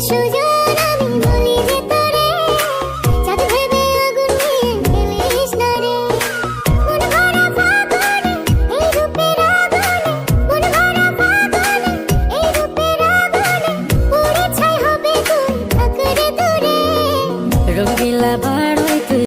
সুজন আমি বলি যে তোরে, চাঁদ ভেবে আগুন নিয়ে খেলিস না রে। মন ভরা ফাগুনে এই রূপের আগুনে, মন ভরা ফাগুনে এই রূপের আগুনে পুড়ে ছাই হবে তুই থাক রে দূরে। রঙিলা